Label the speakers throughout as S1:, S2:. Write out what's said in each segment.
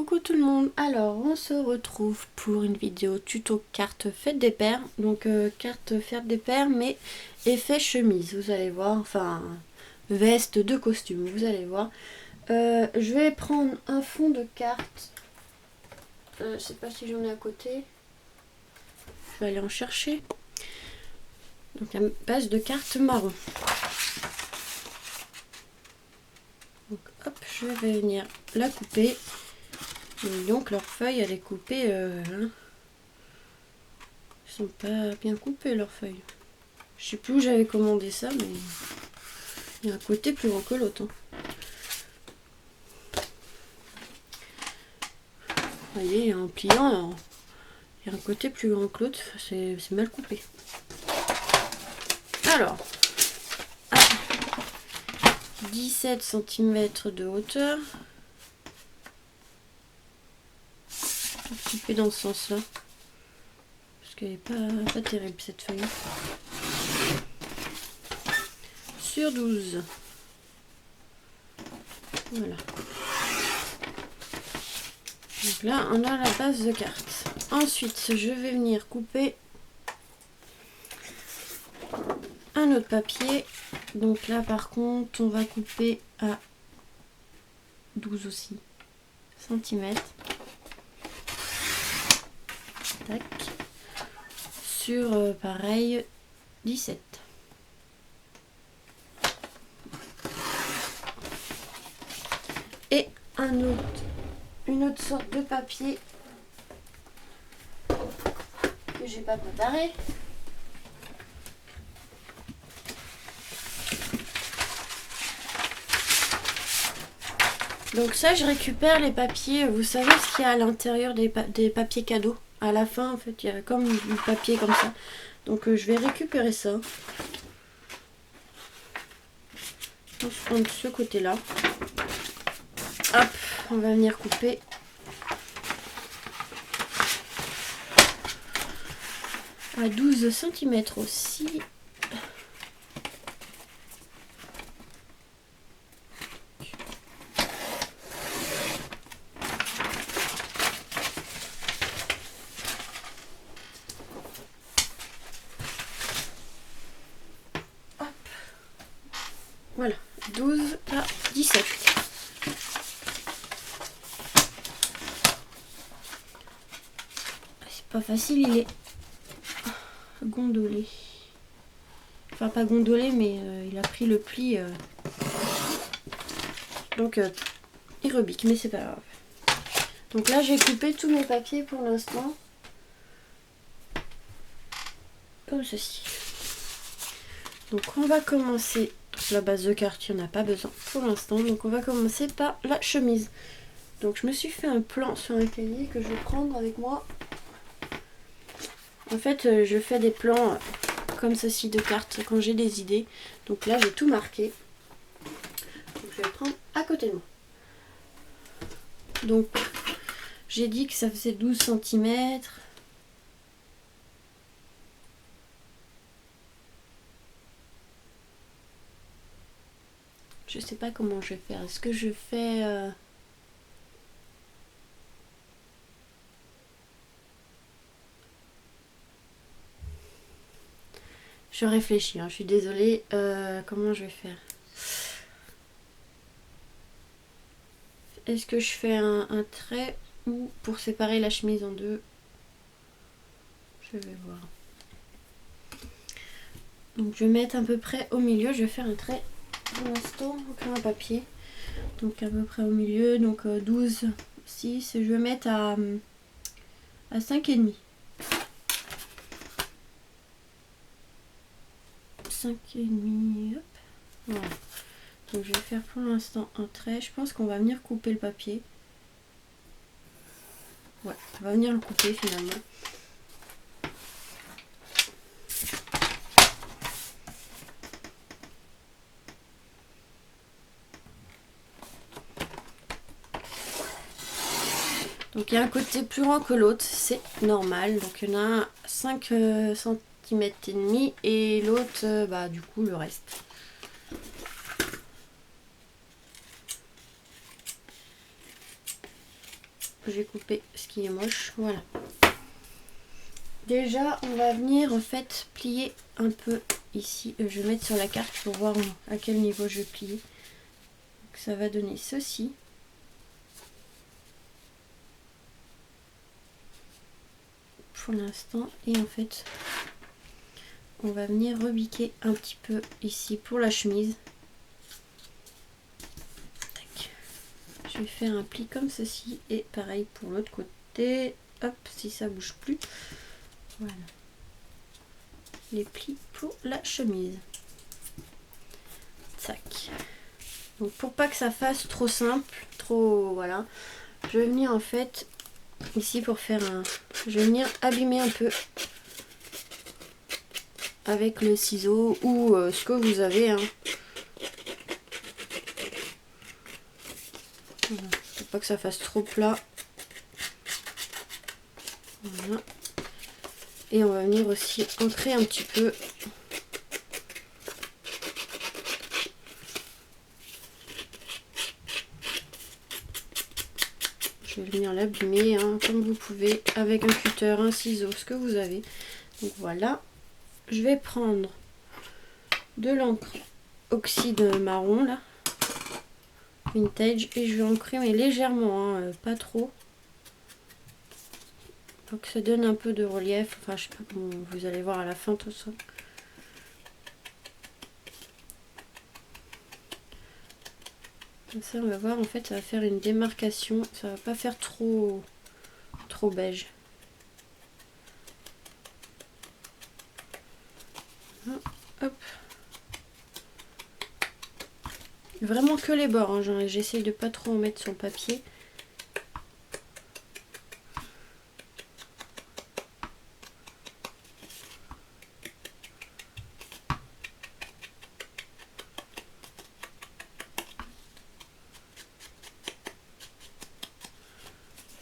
S1: Coucou tout le monde, alors on se retrouve pour une vidéo tuto carte fête des pères. Donc carte fête des pères mais effet chemise, vous allez voir, enfin veste de costume, vous allez voir. Je vais prendre un fond de carte, je sais pas si j'en ai à côté, je vais aller en chercher. Donc une base de carte marron. Donc hop, je vais venir la couper. Et donc leur feuille elle est coupée, ils sont pas bien coupés leurs feuilles. Je sais plus où j'avais commandé ça, mais il y a un côté plus grand que l'autre. Vous voyez, en pliant, il y a un côté plus grand que l'autre, c'est mal coupé. Alors, à 17 cm de hauteur, un petit peu dans ce sens-là, parce qu'elle n'est pas terrible cette feuille. Sur 12. Voilà. Donc là, on a la base de carte. Ensuite, je vais venir couper un autre papier. Donc là, par contre, on va couper à 12 aussi centimètres. Tac. Sur pareil 17. Et une autre sorte de papier que j'ai pas préparé. Donc ça, je récupère les papiers, vous savez ce qu'il y a à l'intérieur des papiers cadeaux. À la fin, en fait, il y a comme du papier comme ça. Donc je vais récupérer ça. On va prendre ce côté-là. Hop, on va venir couper. À 12 cm aussi. Hop. Voilà, 12 à 17. C'est pas facile, il est gondolé. Enfin, pas gondolé, mais il a pris le pli. Donc, il rebique, mais c'est pas grave. Donc là, j'ai coupé tous mes papiers pour l'instant. Comme ceci. Donc, on va commencer. La base de carte, il n'y en a pas besoin pour l'instant. Donc, on va commencer par la chemise. Donc, je me suis fait un plan sur un cahier que je vais prendre avec moi. En fait, je fais des plans comme ceci de cartes quand j'ai des idées. Donc là, j'ai tout marqué. Donc, je vais le prendre à côté de moi. Donc, j'ai dit que ça faisait 12 cm. Je sais pas comment je vais faire. Est-ce que je fais... Je réfléchis, hein, je suis désolée. Comment je vais faire? Est-ce que je fais un trait ou pour séparer la chemise en deux? Je vais voir. Donc je vais mettre à peu près au milieu. Je vais faire un trait pour l'instant. Donc un papier. Donc à peu près au milieu. Donc 12, 6. Je vais mettre à 5,5. 5,5. Hop. Voilà. Donc je vais faire pour l'instant un trait. Je pense qu'on va venir couper le papier. Ouais, on va venir le couper finalement. Donc il y a un côté plus grand que l'autre, c'est normal. Donc il y en a 5 cm et demi et l'autre, bah du coup le reste. j'ai coupé ce qui est moche. Voilà. Déjà, on va venir en fait plier un peu ici. Je vais mettre sur la carte pour voir à quel niveau je plie. Donc, ça va donner ceci. Pour l'instant. Et en fait, on va venir rebiquer un petit peu ici pour la chemise. Tac. Je vais faire un pli comme ceci. Et pareil pour l'autre côté. Hop, si ça bouge plus. Voilà. Les plis pour la chemise. Tac. Donc pour pas que ça fasse trop simple, trop voilà, je vais venir en fait ici pour faire un... Je vais venir abîmer un peu avec le ciseau ou ce que vous avez. Hein. Voilà. Faut pas que ça fasse trop plat. Voilà. Et on va venir aussi ancrer un petit peu. Je vais venir l'abîmer hein, comme vous pouvez avec un cutter, un ciseau, ce que vous avez. Donc voilà. Je vais prendre de l'encre oxyde marron là, vintage, et je vais ancrer mais légèrement, hein, pas trop. Pour que ça donne un peu de relief. Enfin, je sais pas comment vous allez voir à la fin tout ça. Comme ça, on va voir. En fait, ça va faire une démarcation. Ça va pas faire trop beige. Hop. Vraiment que les bords. Hein. J'essaye de pas trop en mettre sur le papier.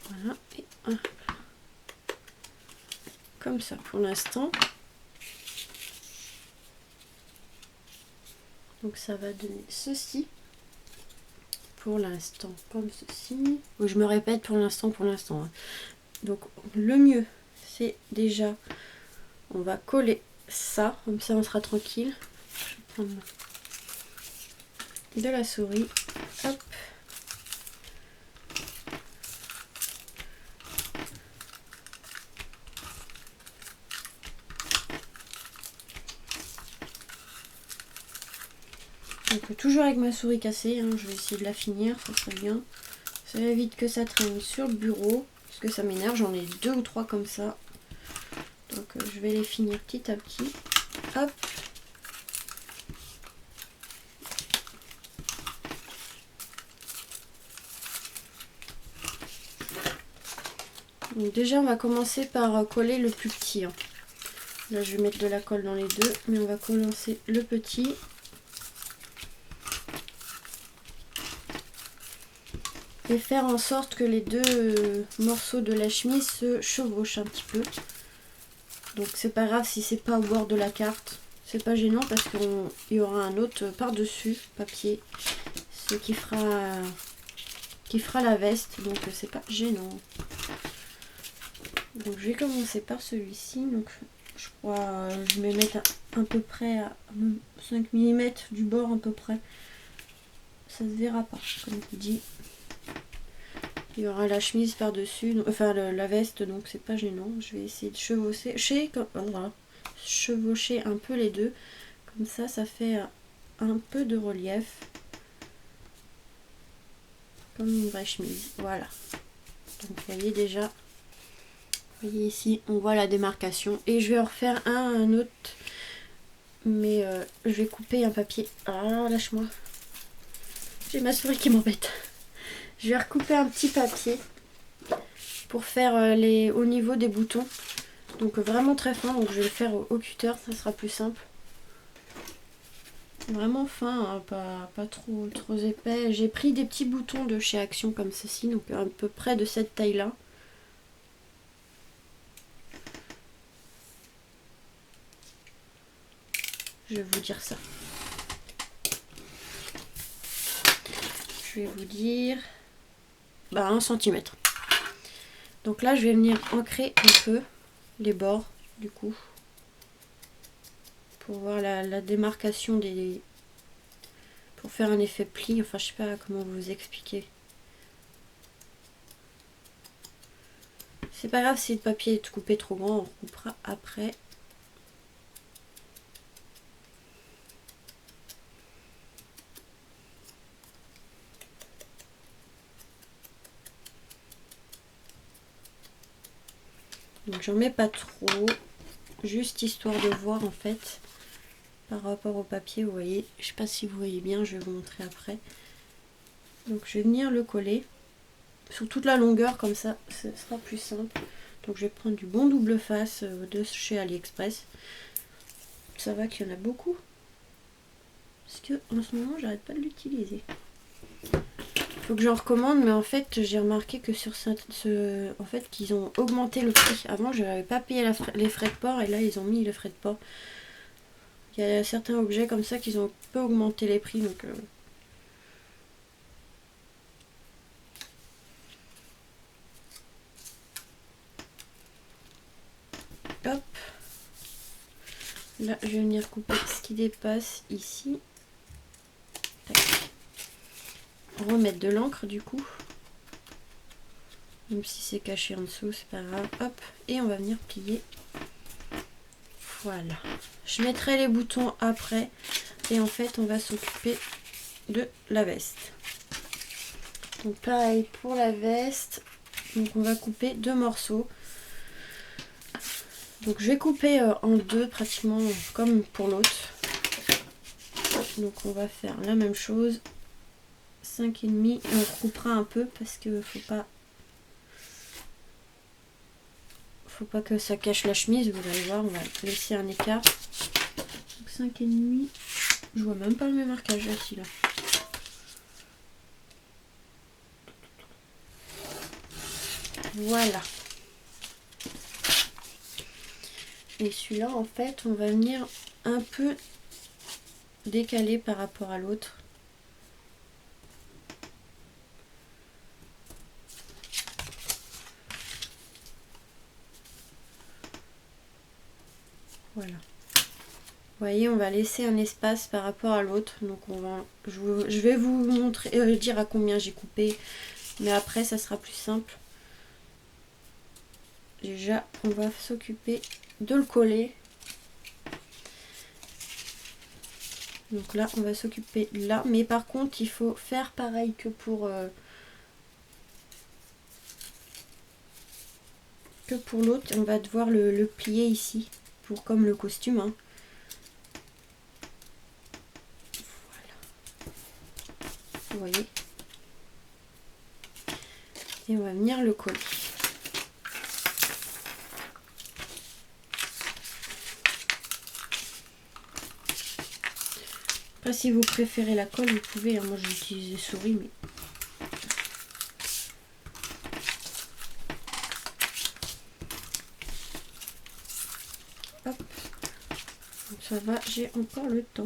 S1: Voilà, et comme ça pour l'instant. Donc ça va donner ceci pour l'instant, comme ceci. Je me répète pour l'instant, hein. Donc le mieux, c'est déjà, on va coller ça, comme ça on sera tranquille. Je vais prendre de la souris, hop. Donc toujours avec ma souris cassée, hein, je vais essayer de la finir, ça serait bien. Ça évite que ça traîne sur le bureau, parce que ça m'énerve, j'en ai 2 ou 3 comme ça. Donc je vais les finir petit à petit. Hop. Donc déjà on va commencer par coller le plus petit. Hein. Là je vais mettre de la colle dans les deux, mais on va commencer le petit. Et faire en sorte que les deux morceaux de la chemise se chevauchent un petit peu. Donc c'est pas grave si c'est pas au bord de la carte. C'est pas gênant parce qu'il y aura un autre par-dessus papier. Ce qui fera la veste. Donc c'est pas gênant. Donc je vais commencer par celui-ci. Donc je crois je vais mettre à peu près à 5 mm du bord à peu près. Ça se verra pas comme je vous dis. Il y aura la chemise par-dessus, enfin la veste, donc c'est pas gênant. Je vais essayer de chevaucher un peu les deux. Comme ça, ça fait un peu de relief. Comme une vraie chemise. Voilà. Donc vous voyez déjà, vous voyez ici, on voit la démarcation. Et je vais en refaire un autre. Mais je vais couper un papier. Ah, lâche-moi. J'ai ma souris qui m'embête. Je vais recouper un petit papier pour faire au niveau des boutons. Donc vraiment très fin, donc je vais le faire au cutter, ça sera plus simple. Vraiment fin, hein, pas trop épais. J'ai pris des petits boutons de chez Action comme ceci, donc à peu près de cette taille-là. Je vais vous dire ça. Je vais vous dire... 1 cm. Donc là je vais venir ancrer un peu les bords du coup. Pour voir la démarcation des... Pour faire un effet pli, enfin je sais pas comment vous expliquer. C'est pas grave si le papier est coupé trop grand, on recoupera après. Donc j'en mets pas trop, juste histoire de voir en fait par rapport au papier, vous voyez, je sais pas si vous voyez bien, je vais vous montrer après. Donc je vais venir le coller sur toute la longueur, comme ça ce sera plus simple. Donc je vais prendre du bon double face de chez AliExpress. Ça va qu'il y en a beaucoup, parce que en ce moment j'arrête pas de l'utiliser. Faut que j'en recommande, mais en fait j'ai remarqué que sur en fait qu'ils ont augmenté le prix. Avant je n'avais pas payé les frais de port et là ils ont mis les frais de port. Il y a certains objets comme ça qu'ils ont un peu augmenté les prix, donc hop. Là je vais venir couper ce qui dépasse ici. Tac. Remettre de l'encre du coup. Même si c'est caché en dessous, c'est pas grave. Hop, et on va venir plier. Voilà. Je mettrai les boutons après. Et en fait, on va s'occuper de la veste. Donc pareil pour la veste. Donc on va couper 2 morceaux. Donc je vais couper en 2 pratiquement comme pour l'autre. Donc on va faire la même chose. 5,5. On recoupera un peu parce que faut pas que ça cache la chemise, vous allez voir, on va laisser un écart. Donc 5,5. Je vois même pas le même marquage là, celui-là. Voilà. Et celui-là, en fait, on va venir un peu décaler par rapport à l'autre. Voilà. Vous voyez, on va laisser un espace par rapport à l'autre. Donc on va, je vais vous montrer, dire à combien j'ai coupé, mais après ça sera plus simple. Déjà, on va s'occuper de le coller. Donc là, on va s'occuper là, mais par contre, il faut faire pareil que pour l'autre. On va devoir le plier ici, pour comme le costume. Hein. Vous voyez, et on va venir le coller. Après si vous préférez la colle vous pouvez, hein. Moi j'ai utilisé souris mais hop, donc ça va, j'ai encore le temps.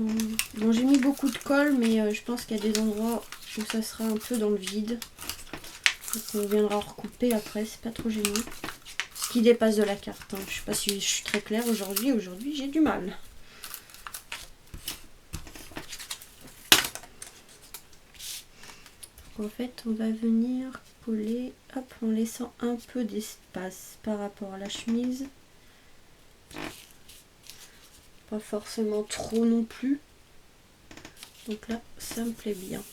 S1: Bon, j'ai mis beaucoup de colle mais je pense qu'il y a des endroits où ça sera un peu dans le vide. Donc on viendra recouper après, c'est pas trop gênant. Ce qui dépasse de la carte, hein. Je sais pas si je suis très claire aujourd'hui. Aujourd'hui j'ai du mal. Donc, en fait on va venir coller, hop, en laissant un peu d'espace par rapport à la chemise. Pas forcément trop non plus. Donc là ça me plaît bien.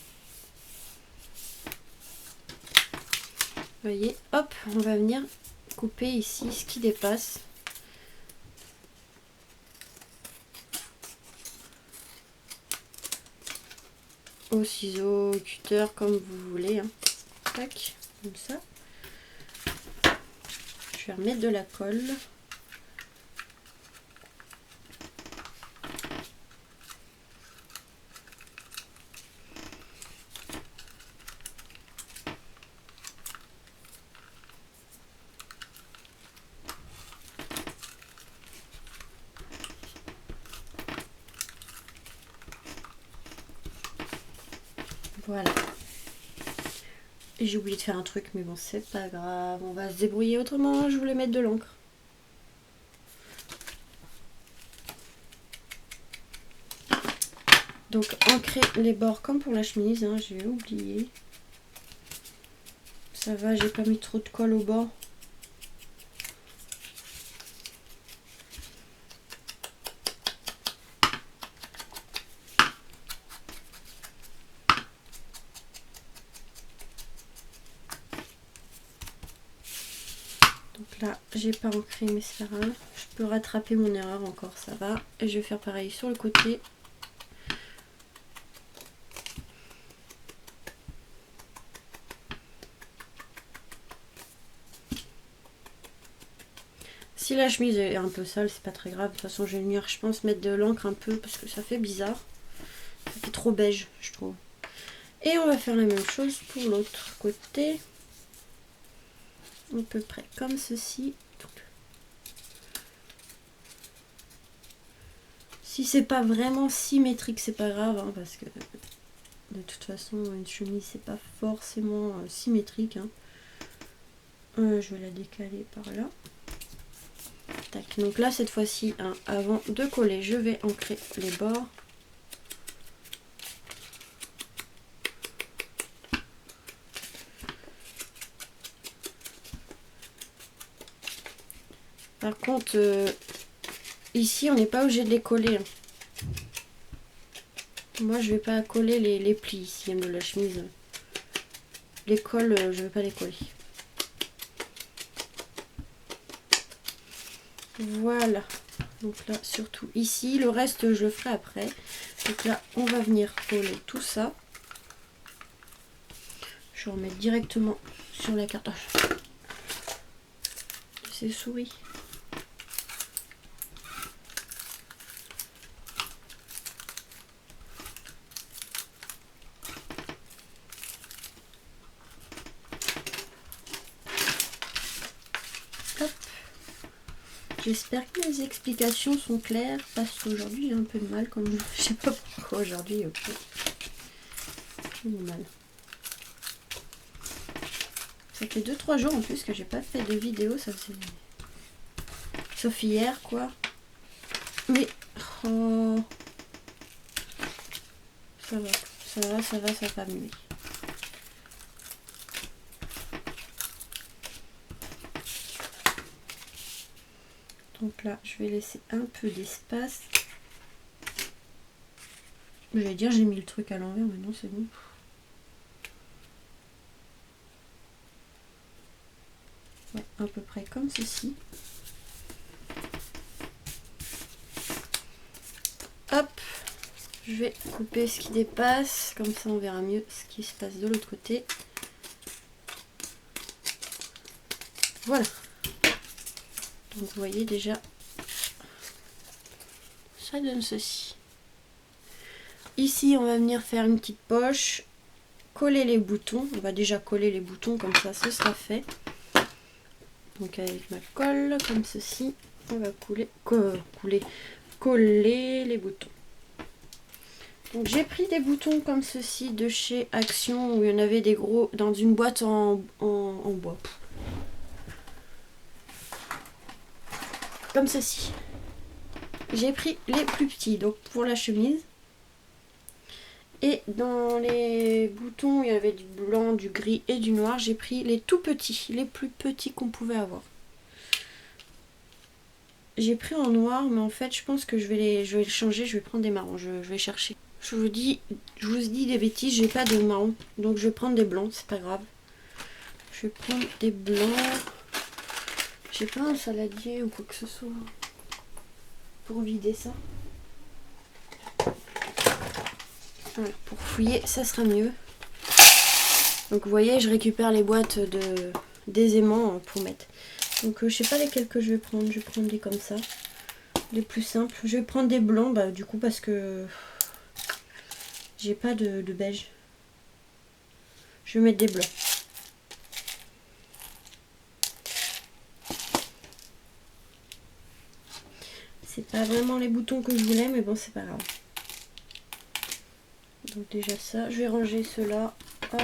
S1: Vous voyez, hop, on va venir couper ici ce qui dépasse. Au ciseau, au cutter, comme vous voulez. Hein. Tac, comme ça. Je vais remettre de la colle. Voilà. Et j'ai oublié de faire un truc, mais bon, c'est pas grave. On va se débrouiller autrement. Je voulais mettre de l'encre. Donc, ancrer les bords comme pour la chemise. Hein, j'ai oublié. Ça va, j'ai pas mis trop de colle au bord. Donc là, j'ai pas ancré, mais c'est pas grave. Je peux rattraper mon erreur encore, ça va. Et je vais faire pareil sur le côté. Si la chemise est un peu sale, c'est pas très grave. De toute façon, je vais venir, je pense, mettre de l'encre un peu parce que ça fait bizarre. Ça fait trop beige, je trouve. Et on va faire la même chose pour l'autre côté. À peu près comme ceci. Si c'est pas vraiment symétrique, c'est pas grave, hein, parce que de toute façon, une chemise, c'est pas forcément symétrique. Hein. Je vais la décaler par là. Tac. Donc là, cette fois-ci, hein, avant de coller, je vais ancrer les bords. Par contre, ici, on n'est pas obligé de les coller. Hein. Moi, je vais pas coller les plis ici de la chemise. Les cols, je vais pas les coller. Voilà. Donc là, surtout ici. Le reste, je le ferai après. Donc là, on va venir coller tout ça. Je vais remettre directement sur la carte. C'est souris. J'espère que mes explications sont claires parce qu'aujourd'hui j'ai un peu de mal, comme je sais pas pourquoi aujourd'hui. J'ai du mal. Ça fait 2-3 jours en plus que j'ai pas fait de vidéo, ça c'est. Sauf hier quoi. Mais oh, ça va, ça va mieux. Donc là, je vais laisser un peu d'espace. Je vais dire j'ai mis le truc à l'envers, mais non c'est bon. Ouais, à peu près comme ceci. Hop, je vais couper ce qui dépasse, comme ça on verra mieux ce qui se passe de l'autre côté. Voilà. Donc vous voyez déjà, ça donne ceci. Ici on va venir faire une petite poche, coller les boutons. On va déjà coller les boutons, comme ça ce sera fait. Donc avec ma colle, comme ceci, on va coller les boutons. Donc j'ai pris des boutons comme ceci de chez Action, où il y en avait des gros dans une boîte en bois. Comme ceci. J'ai pris les plus petits, donc pour la chemise. Et dans les boutons, il y avait du blanc, du gris et du noir. J'ai pris les tout petits, les plus petits qu'on pouvait avoir. J'ai pris en noir, mais en fait, je pense que je vais les changer. Je vais prendre des marrons, je vais chercher. Je vous dis des bêtises, j'ai pas de marron. Donc je vais prendre des blancs, c'est pas grave. Je vais prendre des blancs. J'ai pas un saladier ou quoi que ce soit pour vider ça. Voilà, pour fouiller, ça sera mieux. Donc vous voyez, je récupère les boîtes d'aisément pour mettre. Donc je sais pas lesquels que je vais prendre. Je vais prendre des comme ça, les plus simples. Je vais prendre des blancs, bah, du coup parce que j'ai pas de beige. Je vais mettre des blancs. C'est pas vraiment les boutons que je voulais, mais bon, c'est pas grave. Donc déjà ça, je vais ranger ceux-là. Hop.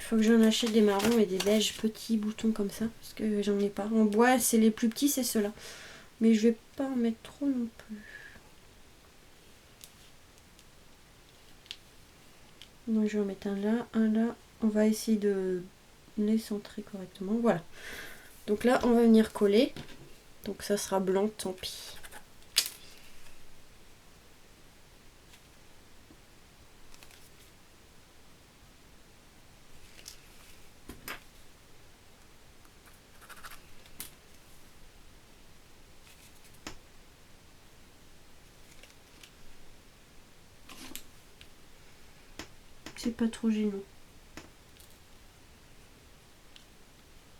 S1: faut que j'en achète des marrons et des beiges petits boutons comme ça. Parce que j'en ai pas. En bois, c'est les plus petits, c'est ceux-là. Mais je vais pas en mettre trop non plus. Donc je vais en mettre un là, un là. On va essayer de les centrer correctement. Voilà. Donc là, on va venir coller. Donc ça sera blanc, tant pis. C'est pas trop gênant.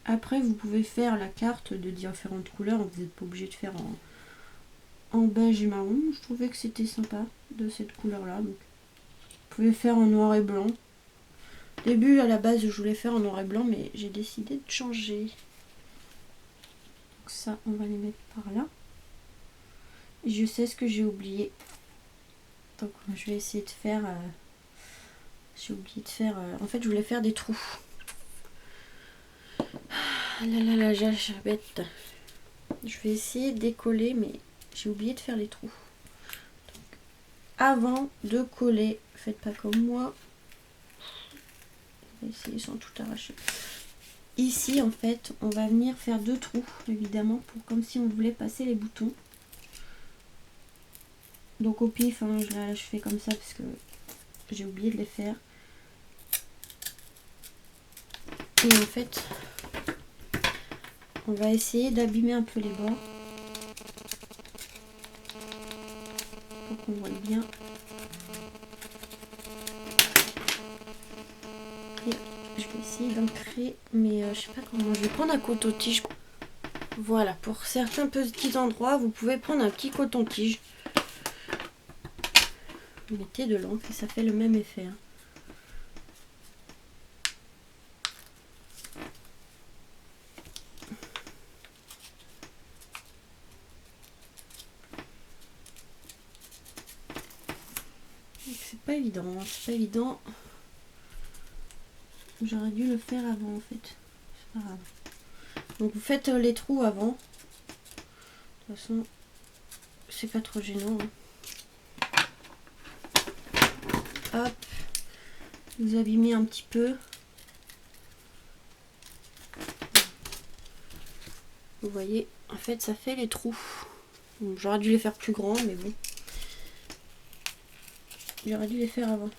S1: Après, vous pouvez faire la carte de différentes couleurs. Vous n'êtes pas obligé de faire en beige et marron. Je trouvais que c'était sympa de cette couleur-là. Vous pouvez faire en noir et blanc. Au début, à la base, je voulais faire en noir et blanc, mais j'ai décidé de changer. Donc ça, on va les mettre par là. Et je sais ce que j'ai oublié. Donc, je vais essayer de faire... j'ai oublié de faire... en fait, je voulais faire des trous. Ah là là là, j'ai bête. Je vais essayer de décoller, mais j'ai oublié de faire les trous. Donc, avant de coller, faites pas comme moi. On va essayer sans tout arracher. Ici, en fait, on va venir faire 2 trous, évidemment, pour comme si on voulait passer les boutons. Donc au pif, hein, je fais comme ça parce que j'ai oublié de les faire. Et en fait, on va essayer d'abîmer un peu les bords pour qu'on voit bien. Et je vais essayer d'ancrer, mais je sais pas comment. Je vais prendre un coton-tige. Voilà, pour certains petits endroits, vous pouvez prendre un petit coton-tige. Vous mettez de l'encre et ça fait le même effet. Hein. C'est pas évident, hein, c'est pas évident. J'aurais dû le faire avant en fait. C'est pas grave. Donc vous faites les trous avant. De toute façon, c'est pas trop gênant. Hein. Hop. Vous abîmez un petit peu. Vous voyez, en fait, ça fait les trous. J'aurais dû les faire plus grands, mais bon. J'aurais dû les faire avant,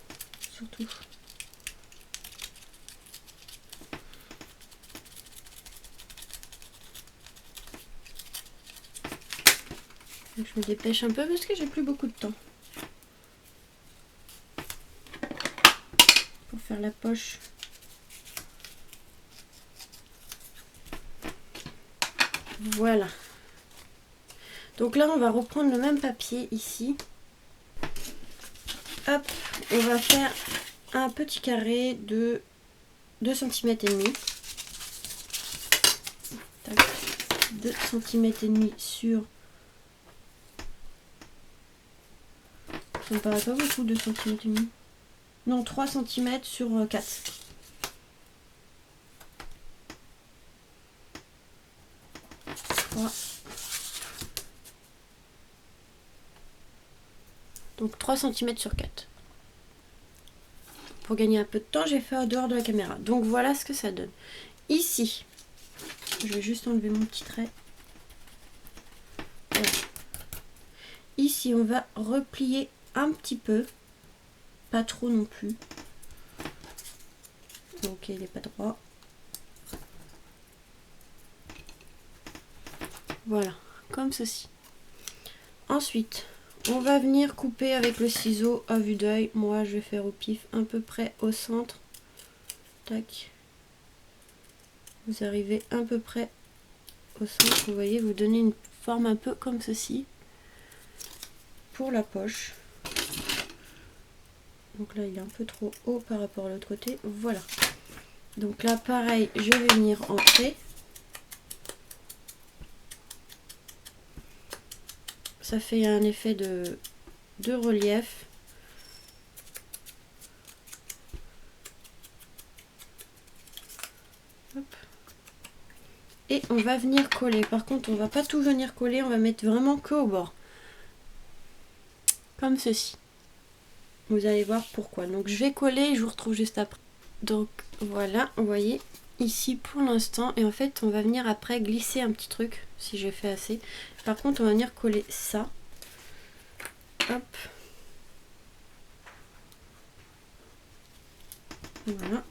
S1: surtout. Donc, je me dépêche un peu parce que j'ai plus beaucoup de temps. Pour faire la poche. Voilà. Donc là, on va reprendre le même papier ici. Hop, on va faire un petit carré de 2 cm et demi. 2 cm et demi sur... Ça me paraît pas beaucoup, 2 cm et demi. Non, 3 cm sur 4. Donc 3 cm sur 4. Pour gagner un peu de temps, j'ai fait en dehors de la caméra. Donc voilà ce que ça donne. Ici, je vais juste enlever mon petit trait. Voilà. Ici, on va replier un petit peu. Pas trop non plus. Donc il n'est pas droit. Voilà, comme ceci. Ensuite, on va venir couper avec le ciseau à vue d'œil. Moi, je vais faire au pif à peu près au centre. Tac. Vous arrivez à peu près au centre. Vous voyez, vous donnez une forme un peu comme ceci. Pour la poche. Donc là, il est un peu trop haut par rapport à l'autre côté. Voilà. Donc là, pareil, je vais venir ancrer. Ça fait un effet de relief. Et on va venir coller. Par contre, on va pas tout venir coller, on va mettre vraiment que au bord. Comme ceci. Vous allez voir pourquoi. Donc je vais coller et je vous retrouve juste après. Donc voilà, vous voyez ici pour l'instant. Et en fait, on va venir après glisser un petit truc, si j'ai fait assez. Par contre, on va venir coller ça. Hop. Voilà.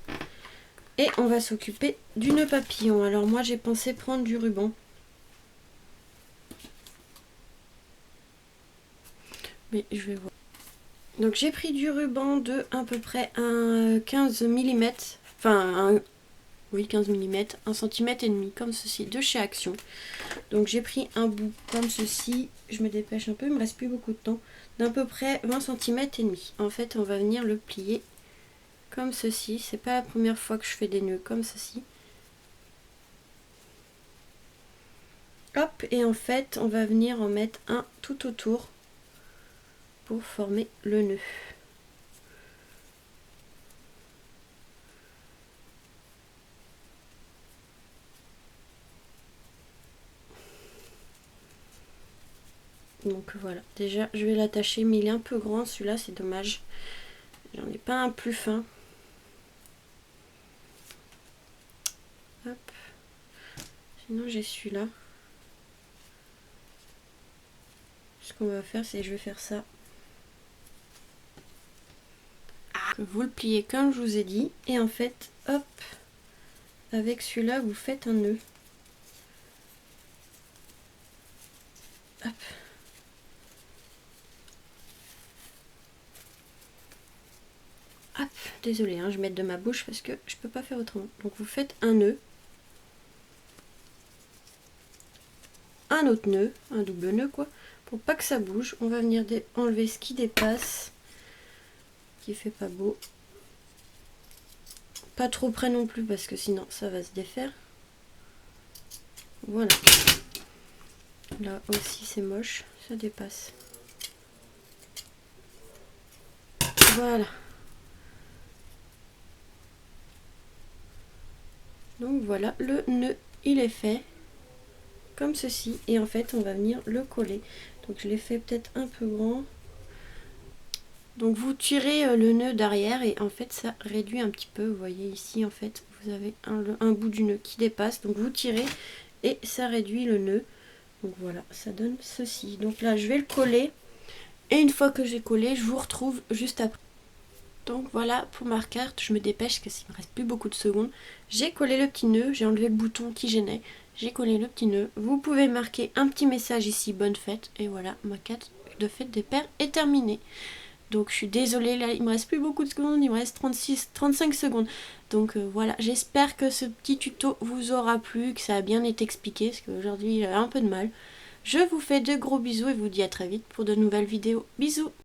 S1: Et on va s'occuper du nœud papillon. Alors moi, j'ai pensé prendre du ruban. Mais je vais voir. Donc j'ai pris du ruban de à peu près un 15 mm. Enfin, oui, 15 mm, 1 cm et demi, comme ceci, de chez Action. Donc j'ai pris un bout comme ceci. Je me dépêche un peu, il me reste plus beaucoup de temps. D'à peu près 20 cm et demi. En fait, on va venir le plier comme ceci. C'est pas la première fois que je fais des nœuds comme ceci. Hop, et en fait, on va venir en mettre un tout autour pour former le nœud. Donc voilà, déjà je vais l'attacher, mais il est un peu grand celui-là, c'est dommage. J'en ai pas un plus fin. Hop. Sinon j'ai celui-là. Ce qu'on va faire, c'est que je vais faire ça. Vous le pliez comme je vous ai dit. Et en fait, hop, avec celui-là, vous faites un nœud. Hop. Hop, désolée, hein, je vais mettre de ma bouche parce que je peux pas faire autrement. Donc vous faites un nœud. Un autre nœud, un double nœud quoi. Pour pas que ça bouge, on va venir enlever ce qui dépasse. Qui fait pas beau. Pas trop près non plus parce que sinon ça va se défaire. Voilà. Là aussi c'est moche, ça dépasse. Voilà. Donc voilà, le nœud il est fait. Comme ceci. Et en fait on va venir le coller. Donc je l'ai fait peut-être un peu grand. Donc vous tirez le nœud derrière et en fait ça réduit un petit peu. Vous voyez ici en fait vous avez un bout du nœud qui dépasse. Donc vous tirez et ça réduit le nœud. Donc voilà, ça donne ceci. Donc là je vais le coller. Et une fois que j'ai collé, je vous retrouve juste après. Donc voilà pour ma carte, je me dépêche parce qu'il me reste plus beaucoup de secondes. J'ai collé le petit nœud, j'ai enlevé le bouton qui gênait. J'ai collé le petit nœud. Vous pouvez marquer un petit message ici, bonne fête. Et voilà, ma carte de fête des pères est terminée. Donc je suis désolée, là il me reste plus beaucoup de secondes, il me reste 35 secondes. Donc voilà, j'espère que ce petit tuto vous aura plu, que ça a bien été expliqué, parce qu'aujourd'hui il a un peu de mal. Je vous fais de gros bisous et vous dis à très vite pour de nouvelles vidéos. Bisous!